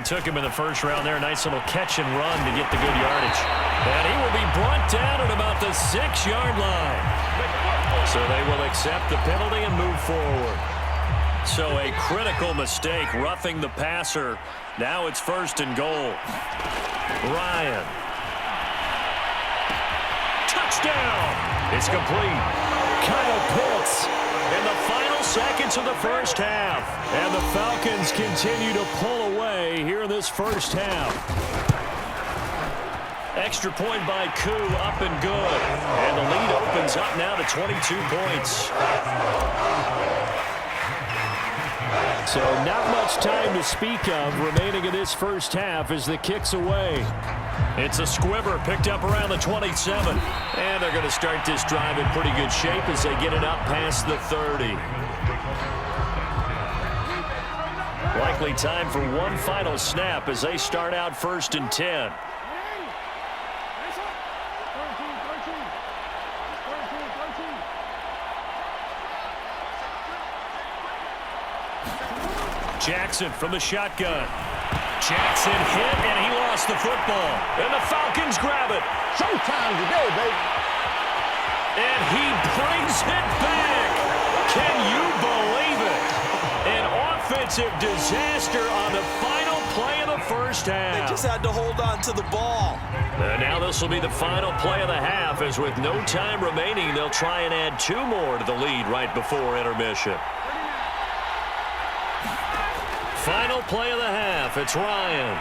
took him in the first round there. Nice little catch and run to get the good yardage. And he will be brought down at about the 6-yard line. So they will accept the penalty and move forward. So a critical mistake, roughing the passer. Now it's 1st and goal. Ryan. Touchdown! It's complete. Kyle Pitts in the final seconds of the first half. And the Falcons continue to pull away here in this first half. Extra point by Koo, up and good. And the lead opens up now to 22 points. So not much time to speak of remaining in this first half as the kick's away. It's a squibber picked up around the 27. And they're going to start this drive in pretty good shape as they get it up past the 30. Likely time for one final snap as they start out 1st and 10. Jackson from the shotgun. Jackson hit, and he lost the football. And the Falcons grab it. Showtime today, baby. And he brings it back. Can you believe it? An offensive disaster on the final play of the first half. They just had to hold on to the ball. And now this will be the final play of the half, as with no time remaining, they'll try and add 2 more to the lead right before intermission. Final play of the half. It's Ryan.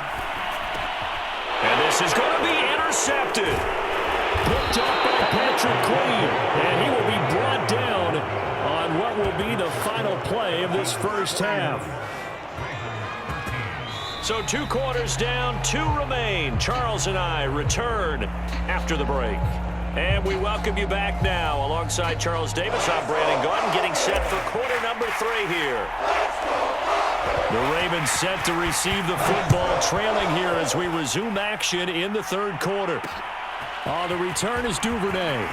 And this is going to be intercepted. Picked up by Patrick Queen. And he will be brought down on what will be the final play of this first half. So 2 quarters down, 2 remain. Charles and I return after the break. And we welcome you back now. Alongside Charles Davis, I'm Brandon Gordon, getting set for quarter number 3 here. The Ravens set to receive the football, trailing here as we resume action in the 3rd quarter. The return is Duvernay.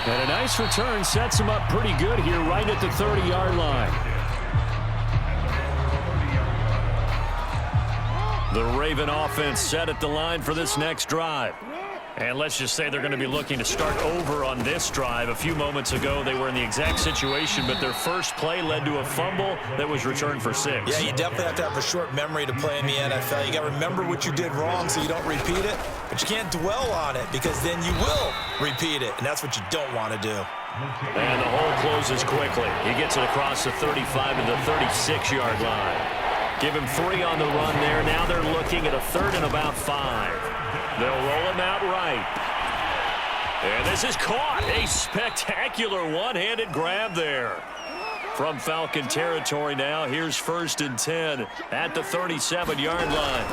And a nice return sets him up pretty good here right at the 30-yard line. The Raven offense set at the line for this next drive. And let's just say they're going to be looking to start over on this drive. A few moments ago, they were in the exact situation, but their first play led to a fumble that was returned for 6. Yeah, you definitely have to have a short memory to play in the NFL. You got to remember what you did wrong so you don't repeat it, but you can't dwell on it because then you will repeat it, and that's what you don't want to do. And the hole closes quickly. He gets it across the 35 to the 36-yard line. Give him 3 on the run there. Now they're looking at a 3rd and about 5. They'll roll him out right. And this is caught. A spectacular one-handed grab there. From Falcon territory now, here's 1st and 10 at the 37-yard line.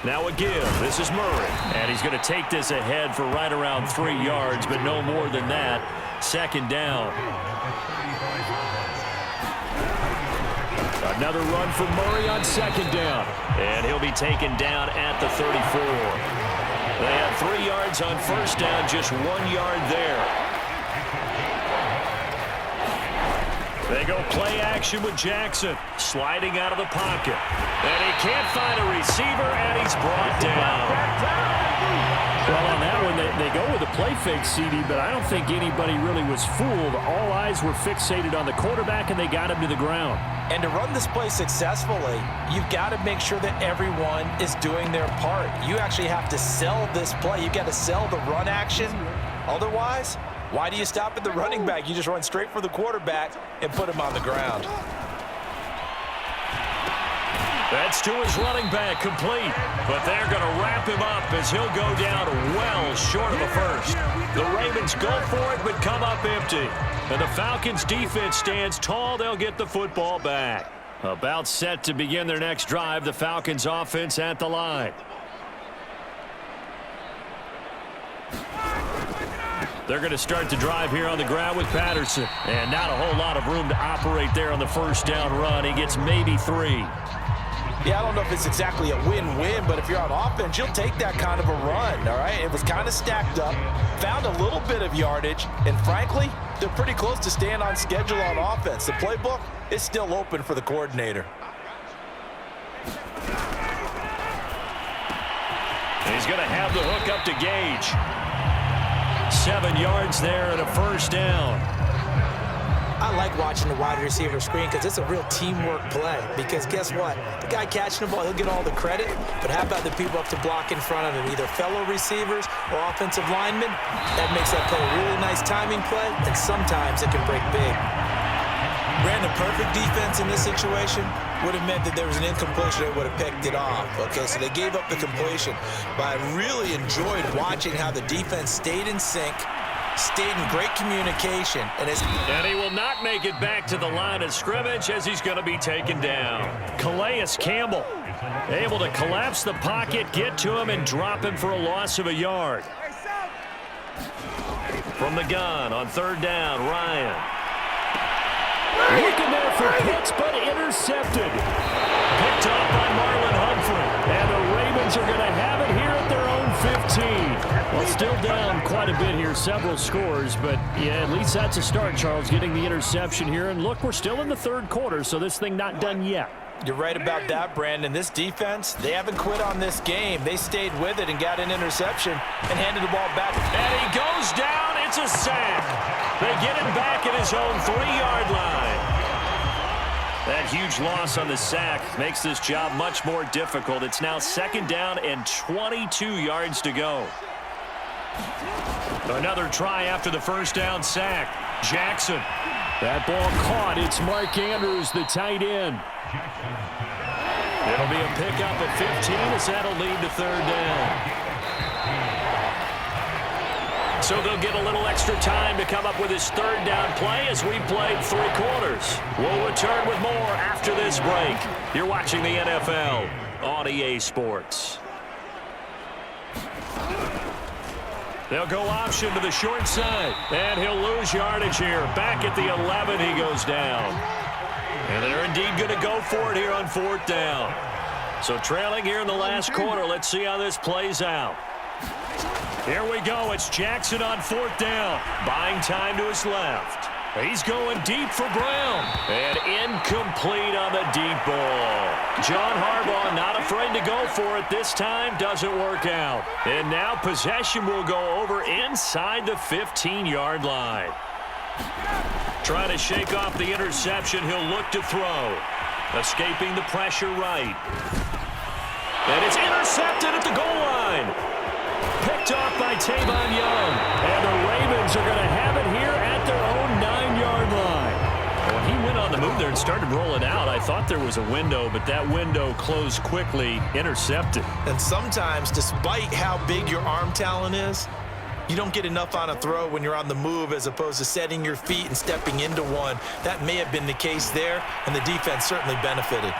Now a give. This is Murray. And he's going to take this ahead for right around 3 yards, but no more than that. 2nd down. Another run for Murray on 2nd down. And he'll be taken down at the 34. They had 3 yards on 1st down, just 1 yard there. They go play action with Jackson, sliding out of the pocket. And he can't find a receiver, and he's brought down. Well, on that one, they go with a play fake, CD, but I don't think anybody really was fooled. All eyes were fixated on the quarterback, and they got him to the ground. And to run this play successfully, you've got to make sure that everyone is doing their part. You actually have to sell this play. You've got to sell the run action. Otherwise, why do you stop at the running back? You just run straight for the quarterback and put him on the ground. That's to his running back, complete. But they're going to wrap him up as he'll go down well short of a 1st. The Ravens go for it but come up empty. And the Falcons defense stands tall. They'll get the football back. About set to begin their next drive. The Falcons offense at the line. They're going to start the drive here on the ground with Patterson. And not a whole lot of room to operate there on the 1st down run. He gets maybe 3. Yeah, I don't know if it's exactly a win-win, but if you're on offense, you'll take that kind of a run, all right? It was kind of stacked up, found a little bit of yardage, and frankly, they're pretty close to staying on schedule on offense. The playbook is still open for the coordinator. He's going to have the hook up to Gage. 7 yards there and a first down. I like watching the wide receiver screen because it's a real teamwork play. Because guess what? The guy catching the ball, he'll get all the credit. But how about the people up to block in front of him, either fellow receivers or offensive linemen? That makes that play a really nice timing play, and sometimes it can break big. Ran the perfect defense in this situation would have meant that there was an incompletion. They would have picked it off. Okay, so they gave up the completion. But I really enjoyed watching how the defense stayed in sync, stayed in great communication. And he will not make it back to the line of scrimmage as he's going to be taken down. Calais Campbell able to collapse the pocket, get to him, and drop him for a loss of a yard. From the gun on third down, Ryan. Looking there for Pitts, but intercepted. Picked up by Marlon Humphrey. And the Ravens are going to have it here at their own 15. Well, still down quite a bit here, several scores. But, yeah, at least that's a start, Charles, getting the interception here. And, look, we're still in the third quarter, so this thing not done yet. You're right about that, Brandon. This defense, they haven't quit on this game. They stayed with it and got an interception and handed the ball back. And he goes down. It's a sack. They get him back at his own 3-yard line. That huge loss on the sack makes this job much more difficult. It's now second down and 22 yards to go. Another try after the first down sack. Jackson. That ball caught. It's Mark Andrews, the tight end. It'll be a pickup at 15 as that'll lead to third down. So they'll get a little extra time to come up with his third down play as we played 3 quarters. We'll return with more after this break. You're watching the NFL on EA Sports. They'll go option to the short side, and he'll lose yardage here. Back at the 11, he goes down. And they're indeed going to go for it here on fourth down. So trailing here in the last quarter, let's see how this plays out. Here we go. It's Jackson on fourth down. Buying time to his left. He's going deep for Brown. And incomplete on the deep ball. John Harbaugh not afraid to go for it. This time doesn't work out. And now possession will go over inside the 15-yard line. Trying to shake off the interception. He'll look to throw. Escaping the pressure right. And it's intercepted at the goal line. Picked off by Tavon Young. And the Ravens are going to have it here at their own 9-yard line. When he went on the move there and started rolling out, I thought there was a window, but that window closed quickly, intercepted. And sometimes, despite how big your arm talent is, you don't get enough on a throw when you're on the move as opposed to setting your feet and stepping into one. That may have been the case there, and the defense certainly benefited.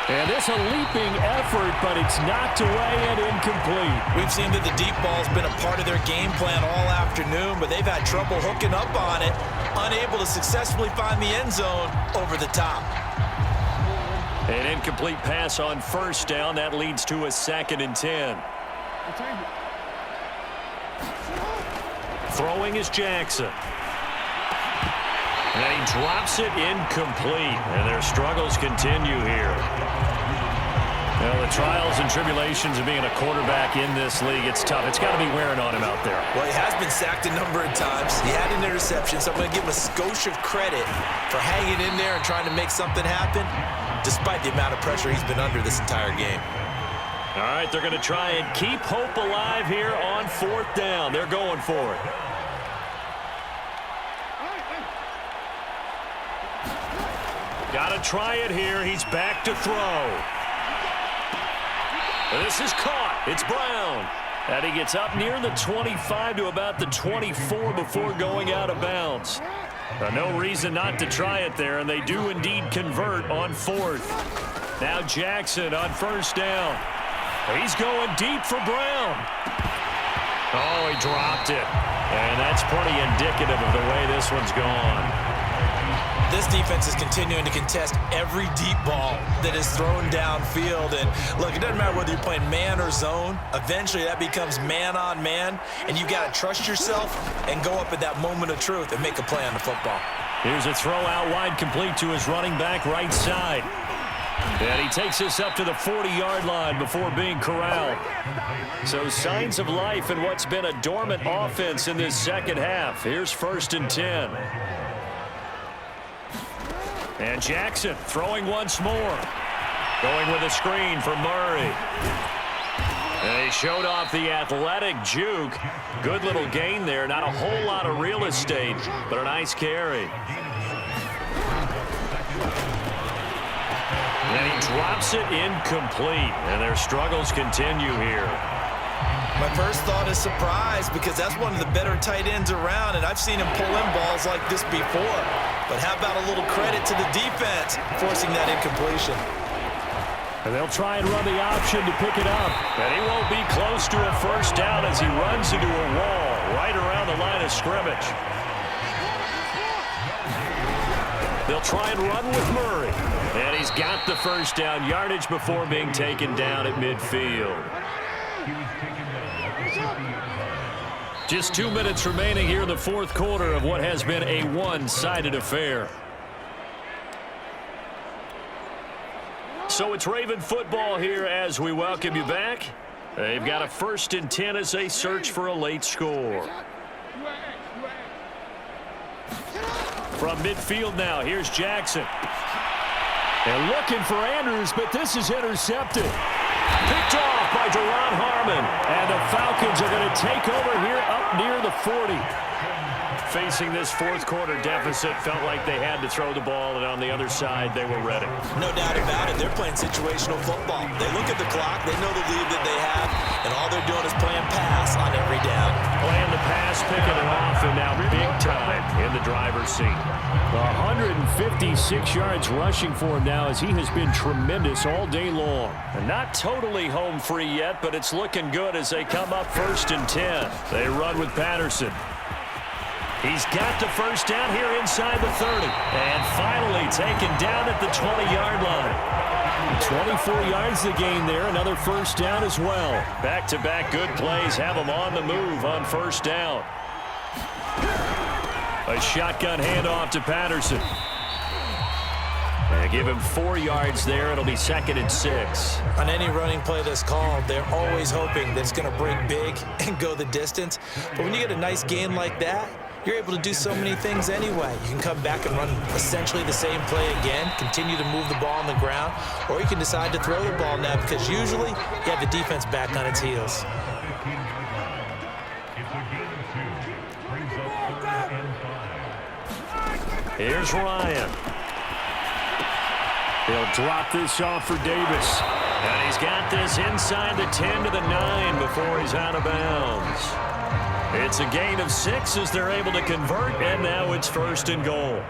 And it's a leaping effort, but it's knocked away and incomplete. We've seen that the deep ball's been a part of their game plan all afternoon, but they've had trouble hooking up on it, unable to successfully find the end zone over the top. An incomplete pass on first down. That leads to a 2nd and 10. Throwing is Jackson. And he drops it incomplete. And their struggles continue here. Well, the trials and tribulations of being a quarterback in this league, it's tough. It's got to be wearing on him out there. Well, he has been sacked a number of times. He had an interception, so I'm going to give him a skosh of credit for hanging in there and trying to make something happen, despite the amount of pressure he's been under this entire game. All right, they're going to try and keep hope alive here on fourth down. They're going for it. Got to try it here. He's back to throw. This is caught. It's Brown. And he gets up near the 25 to about the 24 before going out of bounds. No reason not to try it there, and they do indeed convert on fourth. Now Jackson on first down. He's going deep for Brown. Oh, he dropped it. And that's pretty indicative of the way this one's gone. This defense is continuing to contest every deep ball that is thrown downfield. And look, it doesn't matter whether you're playing man or zone. Eventually that becomes man on man, and you got to trust yourself and go up at that moment of truth and make a play on the football. Here's a throw out wide, complete to his running back right side. And he takes us up to the 40-yard line before being corralled. So signs of life in what's been a dormant offense in this second half. Here's 1st and 10. And Jackson throwing once more. Going with a screen for Murray. And he showed off the athletic juke. Good little gain there. Not a whole lot of real estate, but a nice carry. And he drops it incomplete. And their struggles continue here. My first thought is surprise, because that's one of the better tight ends around, and I've seen him pull in balls like this before. But how about a little credit to the defense forcing that incompletion? And they'll try and run the option to pick it up. And he won't be close to a first down as he runs into a wall right around the line of scrimmage. They'll try and run with Murray. And he's got the first down yardage before being taken down at midfield. Just 2 minutes remaining here in the fourth quarter of what has been a one-sided affair. So it's Raven football here as we welcome you back. They've got a 1st and 10 as they search for a late score. From midfield now, here's Jackson. And looking for Andrews, but this is intercepted. Picked off by Duron Harmon. And the Falcons are going to take over here up near the 40. Facing this fourth quarter deficit, felt like they had to throw the ball, and on the other side, they were ready. No doubt about it. They're playing situational football. They look at the clock, they know the lead that they have, and all they're doing is playing pass on every down. Playing the pass, picking it off, and now big time in the driver's seat. 156 yards rushing for him now as he has been tremendous all day long. And not totally home free yet, but it's looking good as they come up 1st and 10. They run with Patterson. He's got the first down here inside the 30. And finally taken down at the 20-yard line. 24 yards the gain there. Another first down as well. Back-to-back good plays have them on the move on first down. A shotgun handoff to Patterson. And give him 4 yards there. It'll be 2nd and 6. On any running play that's called, they're always hoping that it's going to break big and go the distance. But when you get a nice gain like that, you're able to do so many things anyway. You can come back and run essentially the same play again, continue to move the ball on the ground, or you can decide to throw the ball now because usually you have the defense back on its heels. Here's Ryan. He'll drop this off for Davis. And he's got this inside the 10 to the 9 before he's out of bounds. It's a gain of 6 as they're able to convert, and now it's 1st and goal.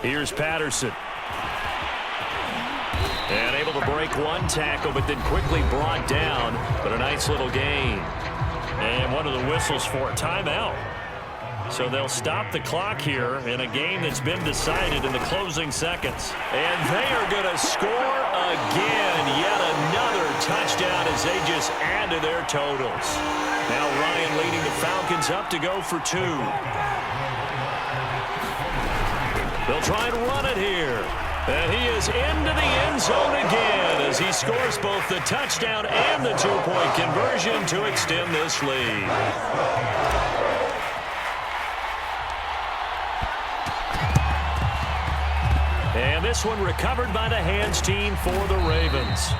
Here's Patterson. And able to break one tackle, but then quickly brought down. But a nice little gain. And one of the whistles for a timeout. So they'll stop the clock here in a game that's been decided in the closing seconds. And they are going to score again. Yet another touchdown as they just add to their totals. Now Ryan leading the Falcons up to go for 2. They'll try and run it here. And he is into the end zone again as he scores both the touchdown and the 2-point conversion to extend this lead. And this one recovered by the hands team for the Ravens.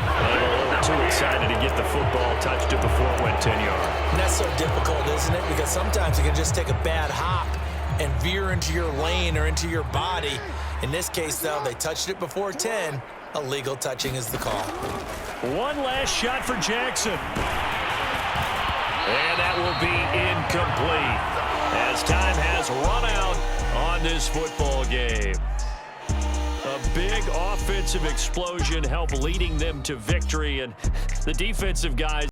A little too excited to get the football, touched it before it went 10 yards. And that's so difficult, isn't it? Because sometimes you can just take a bad hop and veer into your lane or into your body. In this case, though, they touched it before 10. Illegal touching is the call. One last shot for Jackson. And that will be incomplete as time has run out on this football game. A big offensive explosion helped leading them to victory, and the defensive guys